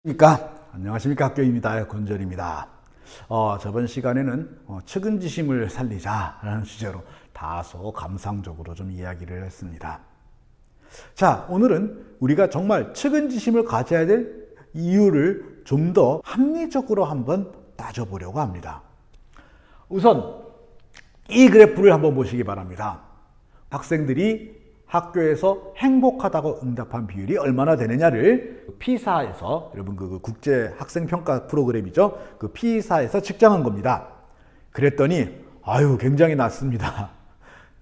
안녕하십니까. 학교입니다. 권절입니다. 저번 시간에는 측은지심을 살리자라는 주제로 다소 감상적으로 좀 이야기를 했습니다. 자, 오늘은 우리가 정말 측은지심을 가져야 될 이유를 좀 더 합리적으로 한번 따져보려고 합니다. 우선 이 그래프를 한번 보시기 바랍니다. 학생들이 학교에서 행복하다고 응답한 비율이 얼마나 되느냐를 피사에서, 여러분 그 국제 학생 평가 프로그램이죠. 그 피사에서 측정한 겁니다. 그랬더니 굉장히 낮습니다.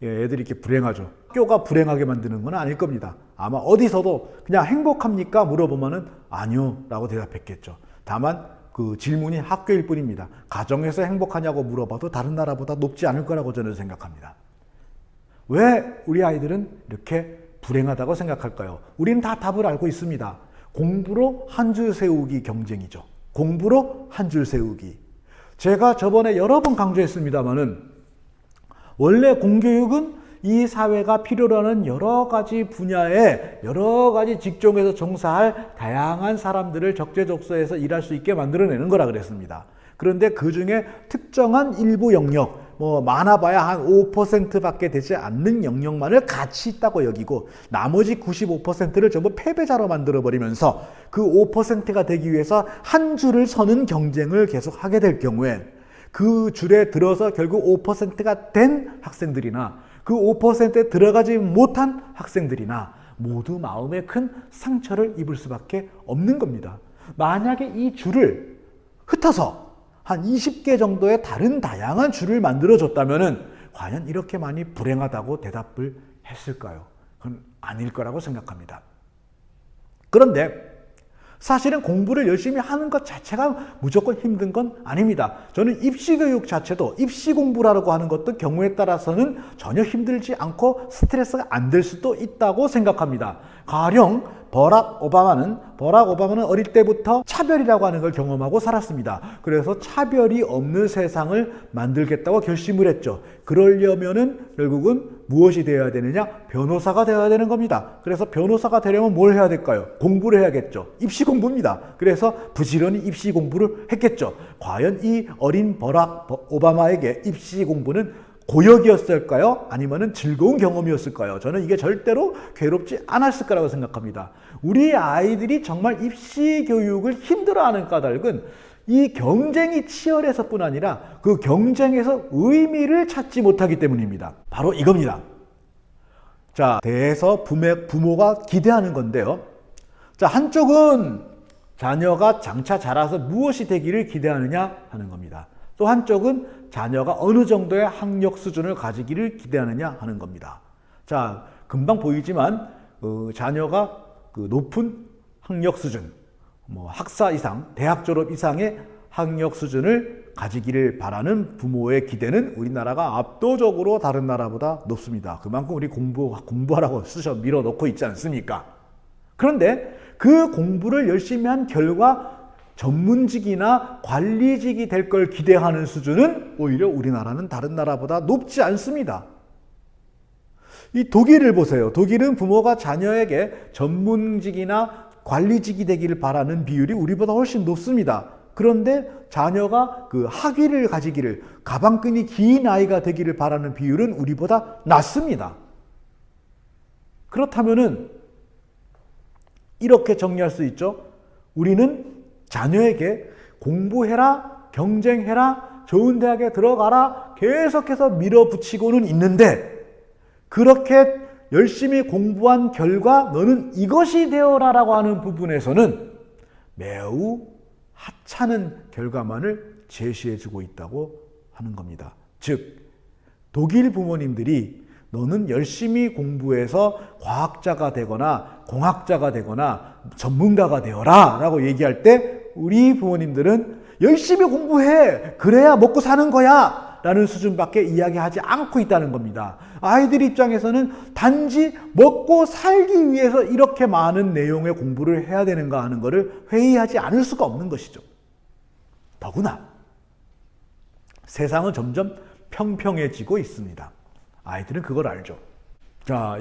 애들이 이렇게 불행하죠. 학교가 불행하게 만드는 건 아닐 겁니다. 아마 어디서도 그냥 행복합니까? 물어보면은 아니요 라고 대답했겠죠. 다만 그 질문이 학교일 뿐입니다. 가정에서 행복하냐고 물어봐도 다른 나라보다 높지 않을 거라고 저는 생각합니다. 왜 우리 아이들은 이렇게 불행하다고 생각할까요? 우리는 다 답을 알고 있습니다. 공부로 한 줄 세우기 경쟁이죠. 공부로 한 줄 세우기. 제가 저번에 여러 번 강조했습니다마는 원래 공교육은 이 사회가 필요로 하는 여러 가지 분야에 여러 가지 직종에서 종사할 다양한 사람들을 적재적소에서 일할 수 있게 만들어내는 거라 그랬습니다. 그런데 그 중에 특정한 일부 영역, 많아봐야 한 5%밖에 되지 않는 영역만을 가치 있다고 여기고 나머지 95%를 전부 패배자로 만들어버리면서 그 5%가 되기 위해서 한 줄을 서는 경쟁을 계속 하게 될 경우에 그 줄에 들어서 결국 5%가 된 학생들이나 그 5%에 들어가지 못한 학생들이나 모두 마음에 큰 상처를 입을 수밖에 없는 겁니다. 만약에 이 줄을 흩어서 한 20개 정도의 다른 다양한 줄을 만들어줬다면 과연 이렇게 많이 불행하다고 대답을 했을까요? 그건 아닐 거라고 생각합니다. 그런데 사실은 공부를 열심히 하는 것 자체가 무조건 힘든 건 아닙니다. 저는 입시교육 자체도 입시공부라고 하는 것도 경우에 따라서는 전혀 힘들지 않고 스트레스가 안 될 수도 있다고 생각합니다. 가령 버락 오바마는 어릴 때부터 차별이라고 하는 걸 경험하고 살았습니다. 그래서 차별이 없는 세상을 만들겠다고 결심을 했죠. 그러려면은 결국은 무엇이 되어야 되느냐? 변호사가 되어야 되는 겁니다. 그래서 변호사가 되려면 뭘 해야 될까요? 공부를 해야겠죠. 입시 공부입니다. 그래서 부지런히 입시 공부를 했겠죠. 과연 이 어린 버락 오바마에게 입시 공부는 고역이었을까요? 아니면은 즐거운 경험이었을까요? 저는 이게 절대로 괴롭지 않았을 거라고 생각합니다. 우리 아이들이 정말 입시 교육을 힘들어하는 까닭은 이 경쟁이 치열해서 뿐 아니라 그 경쟁에서 의미를 찾지 못하기 때문입니다. 바로 이겁니다. 자, 대해서 부모가 기대하는 건데요. 자, 한쪽은 자녀가 장차 자라서 무엇이 되기를 기대하느냐 하는 겁니다. 또 한쪽은 자녀가 어느 정도의 학력 수준을 가지기를 기대하느냐 하는 겁니다. 자, 금방 보이지만 자녀가 그 높은 학력 수준, 학사 이상, 대학 졸업 이상의 학력 수준을 가지기를 바라는 부모의 기대는 우리나라가 압도적으로 다른 나라보다 높습니다. 그만큼 우리 공부하라고 밀어넣고 있지 않습니까? 그런데 그 공부를 열심히 한 결과 전문직이나 관리직이 될 걸 기대하는 수준은 오히려 우리나라는 다른 나라보다 높지 않습니다. 이 독일을 보세요. 독일은 부모가 자녀에게 전문직이나 관리직이 되기를 바라는 비율이 우리보다 훨씬 높습니다. 그런데 자녀가 그 학위를 가지기를, 가방끈이 긴 아이가 되기를 바라는 비율은 우리보다 낮습니다. 그렇다면은 이렇게 정리할 수 있죠. 우리는 자녀에게 공부해라, 경쟁해라, 좋은 대학에 들어가라 계속해서 밀어붙이고는 있는데 그렇게 열심히 공부한 결과 너는 이것이 되어라 라고 하는 부분에서는 매우 하찮은 결과만을 제시해주고 있다고 하는 겁니다. 즉, 독일 부모님들이 너는 열심히 공부해서 과학자가 되거나 공학자가 되거나 전문가가 되어라 라고 얘기할 때 우리 부모님들은 열심히 공부해! 그래야 먹고 사는 거야! 라는 수준밖에 이야기하지 않고 있다는 겁니다. 아이들 입장에서는 단지 먹고 살기 위해서 이렇게 많은 내용의 공부를 해야 되는가 하는 것을 회의하지 않을 수가 없는 것이죠. 더구나 세상은 점점 평평해지고 있습니다. 아이들은 그걸 알죠. 자,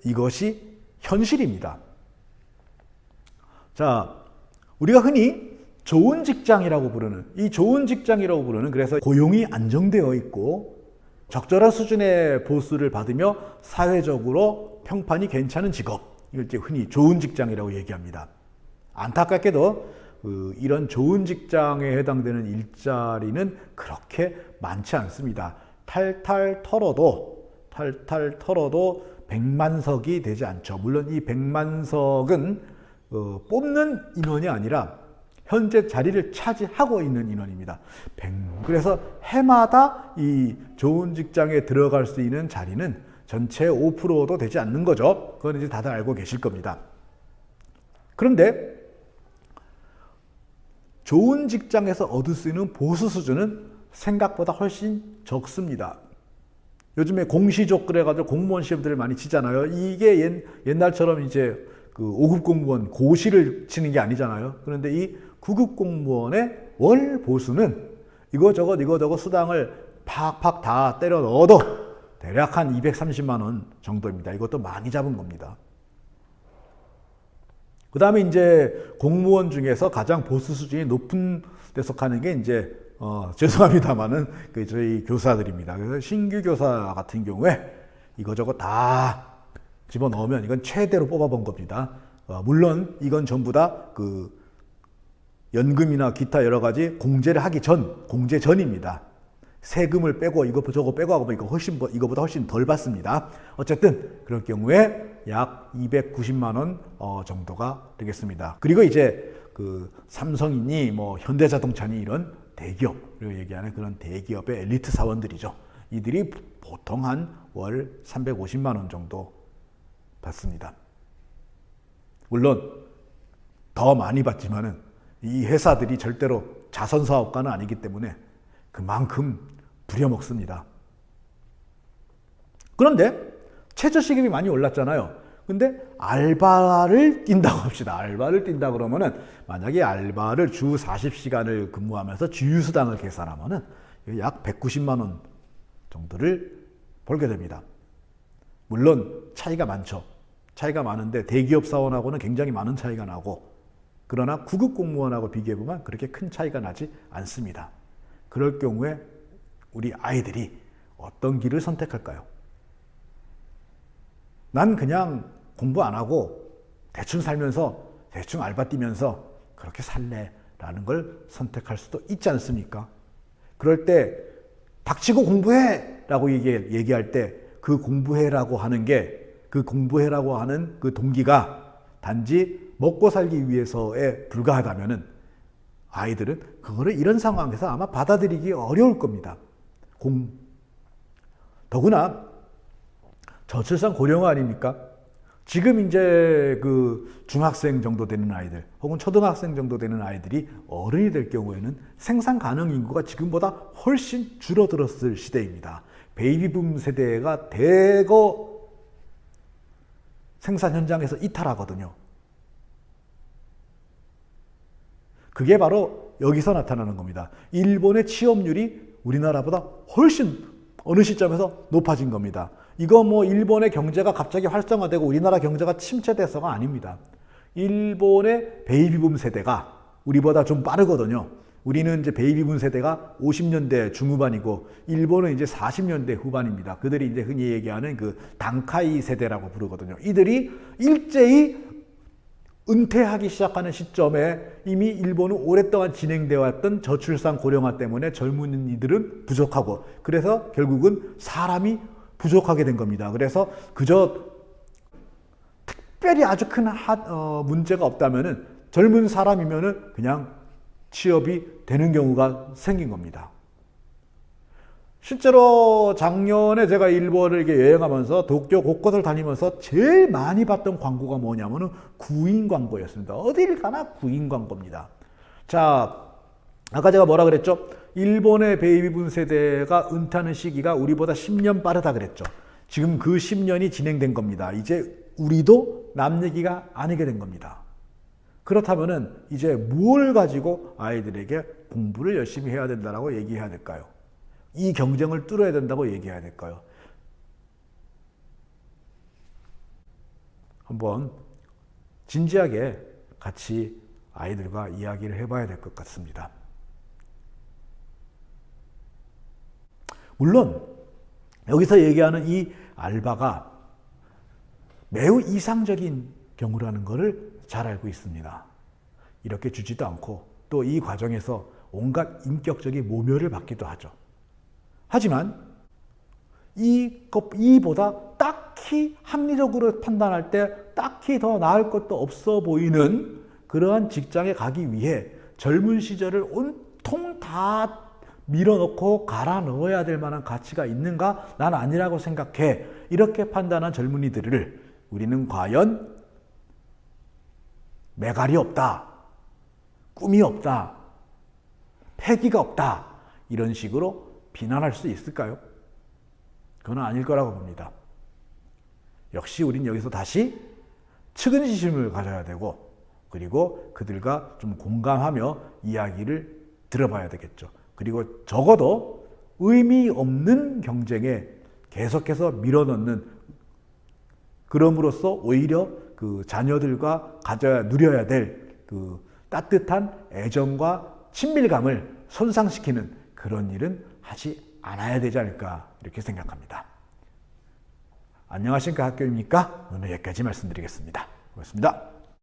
이것이 현실입니다. 자, 우리가 흔히 좋은 직장이라고 부르는, 이 좋은 직장이라고 부르는, 그래서 고용이 안정되어 있고 적절한 수준의 보수를 받으며 사회적으로 평판이 괜찮은 직업, 이걸 이제 흔히 좋은 직장이라고 얘기합니다. 안타깝게도 이런 좋은 직장에 해당되는 일자리는 그렇게 많지 않습니다. 탈탈 털어도 100만석이 되지 않죠. 물론 이 100만석은 뽑는 인원이 아니라 현재 자리를 차지하고 있는 인원입니다. 그래서 해마다 이 좋은 직장에 들어갈 수 있는 자리는 전체의 5%도 되지 않는 거죠. 그건 이제 다들 알고 계실 겁니다. 그런데 좋은 직장에서 얻을 수 있는 보수 수준은 생각보다 훨씬 적습니다. 요즘에 공시족 그래가지고 공무원 시험들을 많이 치잖아요. 이게 옛날처럼 이제 그 5급 공무원 고시를 치는 게 아니잖아요. 그런데 이 9급 공무원의 월 보수는 이거저것 수당을 팍팍 다 때려 넣어도 대략 한 230만 원 정도입니다. 이것도 많이 잡은 겁니다. 그 다음에 이제 공무원 중에서 가장 보수 수준이 높은 데 속하는 게 이제 죄송합니다만은 저희 교사들입니다. 그래서 신규 교사 같은 경우에 이거저거 다 집어넣으면 이건 최대로 뽑아본 겁니다. 물론 이건 전부 다 그 연금이나 기타 여러 가지 공제 전입니다. 세금을 빼고 이거 빼고 하고 이거보다 훨씬 덜 받습니다. 어쨌든 그럴 경우에 약 290만 원 정도가 되겠습니다. 그리고 이제 그 삼성이니 뭐 현대자동차니 이런 대기업, 그리고 얘기하는 그런 대기업의 엘리트 사원들이죠. 이들이 보통 한 월 350만 원 정도 받습니다. 물론 더 많이 받지만은 이 회사들이 절대로 자선사업가는 아니기 때문에 그만큼 부려먹습니다. 그런데 최저시급이 많이 올랐잖아요. 근데 알바를 뛴다고 합시다. 알바를 뛴다 그러면은 만약에 알바를 주 40시간을 근무하면서 주휴수당을 계산하면은 약 190만 원 정도를 벌게 됩니다. 물론 차이가 많죠. 차이가 많은데 대기업 사원하고는 굉장히 많은 차이가 나고, 그러나 9급 공무원하고 비교해보면 그렇게 큰 차이가 나지 않습니다. 그럴 경우에 우리 아이들이 어떤 길을 선택할까요? 난 그냥 공부 안 하고 대충 살면서 대충 알바 뛰면서 그렇게 살래라는 걸 선택할 수도 있지 않습니까? 그럴 때 닥치고 공부해 라고 얘기할 때 그 공부해라고 하는 그 동기가 단지 먹고 살기 위해서에 불과하다면은 아이들은 그거를 이런 상황에서 아마 받아들이기 어려울 겁니다. 더구나 저출산 고령화 아닙니까? 지금 이제 그 중학생 정도 되는 아이들 혹은 초등학생 정도 되는 아이들이 어른이 될 경우에는 생산 가능 인구가 지금보다 훨씬 줄어들었을 시대입니다. 베이비붐 세대가 대거 생산 현장에서 이탈하거든요. 그게 바로 여기서 나타나는 겁니다. 일본의 취업률이 우리나라보다 훨씬 어느 시점에서 높아진 겁니다. 이거 뭐 일본의 경제가 갑자기 활성화되고 우리나라 경제가 침체돼서가 아닙니다. 일본의 베이비붐 세대가 우리보다 좀 빠르거든요. 우리는 이제 베이비붐 세대가 50년대 중후반이고 일본은 이제 40년대 후반입니다. 그들이 이제 흔히 얘기하는 그 단카이 세대라고 부르거든요. 이들이 일제히 은퇴하기 시작하는 시점에 이미 일본은 오랫동안 진행되어 왔던 저출산 고령화 때문에 젊은이들은 부족하고, 그래서 결국은 사람이 부족하게 된 겁니다. 그래서 그저 특별히 아주 큰 문제가 없다면은 젊은 사람이면은 그냥 취업이 되는 경우가 생긴 겁니다. 실제로 작년에 제가 일본을 이렇게 여행하면서 도쿄 곳곳을 다니면서 제일 많이 봤던 광고가 뭐냐면은 구인 광고였습니다. 어딜 가나 구인 광고입니다. 자, 아까 제가 뭐라 그랬죠? 일본의 베이비붐 세대가 은퇴하는 시기가 우리보다 10년 빠르다 그랬죠. 지금 그 10년이 진행된 겁니다. 이제 우리도 남 얘기가 아니게 된 겁니다. 그렇다면은 이제 뭘 가지고 아이들에게 공부를 열심히 해야 된다라고 얘기해야 될까요? 이 경쟁을 뚫어야 된다고 얘기해야 될까요? 한번 진지하게 같이 아이들과 이야기를 해봐야 될 것 같습니다. 물론 여기서 얘기하는 이 알바가 매우 이상적인 경우라는 것을 잘 알고 있습니다. 이렇게 주지도 않고 또 이 과정에서 온갖 인격적인 모멸을 받기도 하죠. 하지만 이보다 딱히 합리적으로 판단할 때 딱히 더 나을 것도 없어 보이는 그러한 직장에 가기 위해 젊은 시절을 온통 다 밀어넣고 갈아 넣어야 될 만한 가치가 있는가? 난 아니라고 생각해. 이렇게 판단한 젊은이들을 우리는 과연 매갈이 없다, 꿈이 없다, 패기가 없다, 이런 식으로 비난할 수 있을까요? 그건 아닐 거라고 봅니다. 역시 우린 여기서 다시 측은지심을 가져야 되고, 그리고 그들과 좀 공감하며 이야기를 들어봐야 되겠죠. 그리고 적어도 의미 없는 경쟁에 계속해서 밀어넣는, 그럼으로써 오히려 그 자녀들과 누려야 될 그 따뜻한 애정과 친밀감을 손상시키는 그런 일은 하지 않아야 되지 않을까, 이렇게 생각합니다. 안녕하십니까, 학교입니까? 오늘 여기까지 말씀드리겠습니다. 고맙습니다.